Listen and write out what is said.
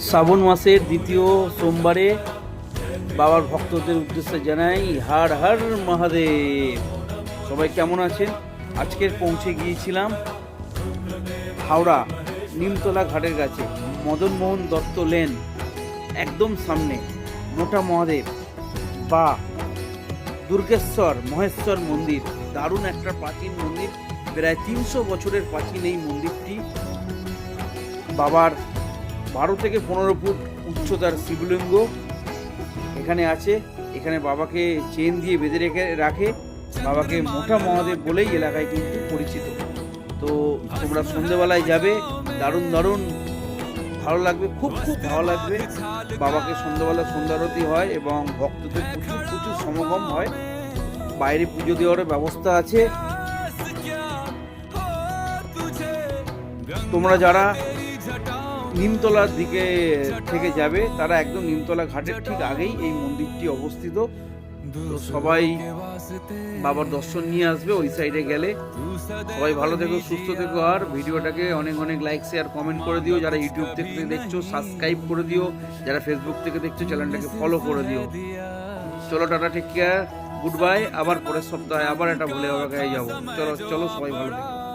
শ্রাবণ মাসের দ্বিতীয় সোমবারে বাবার ভক্তদের উদ্দেশ্যে জানাই হর হর মহাদেব। সবাই কেমন আছেন? আজকের পৌঁছে গিয়েছিলাম হাওড়া নিমতলা ঘাটের কাছে, মদনমোহন দত্ত লেন একদম সামনে মোটা মহাদেব বা দুর্গেশ্বর মহেশ্বর মন্দির। দারুণ একটা প্রাচীন মন্দির, প্রায় 300 বছরের প্রাচীন এই মন্দিরটি। বাবার 12 থেকে 15 ফুট উচ্চতার শিবলিঙ্গ এখানে আছে। এখানে বাবাকে চেন দিয়ে বেঁধে রাখে। বাবাকে মোটা মহাদেব বলেই এলাকায় কিন্তু পরিচিত। তো তোমরা সন্ধ্যেবেলায় যাবে, দারুণ দারুণ ভালো লাগবে, খুব খুব ভালো লাগবে। বাবাকে সন্ধ্যাবেলা সন্ধ্যারতি হয় এবং ভক্তদের প্রচুর প্রচুর সমাগম হয়। বাইরে পুজো দেওয়ার ব্যবস্থা আছে। তোমরা যারা নিমতলার দিকে থেকে যাবে তারা একদম নিমতলা ঘাটের ঠিক আগেই এই মন্দিরটি অবস্থিত। তো সবাই বাবার দর্শন নিয়ে আসবে ওই সাইডে গেলে। সবাই ভালো থেকো, সুস্থ থেকো, আর ভিডিওটাকে অনেক অনেক লাইক শেয়ার কমেন্ট করে দিও। যারা ইউটিউব থেকে দেখছো সাবস্ক্রাইব করে দিও, যারা ফেসবুক থেকে দেখছো চ্যানেলটাকে ফলো করে দিও। চলো tata, take care, goodbye. আবার পরের সপ্তাহে আবার একটা ভোলে বাবা গায়ে যাবো। চলো চলো, সবাই ভালো থেকো।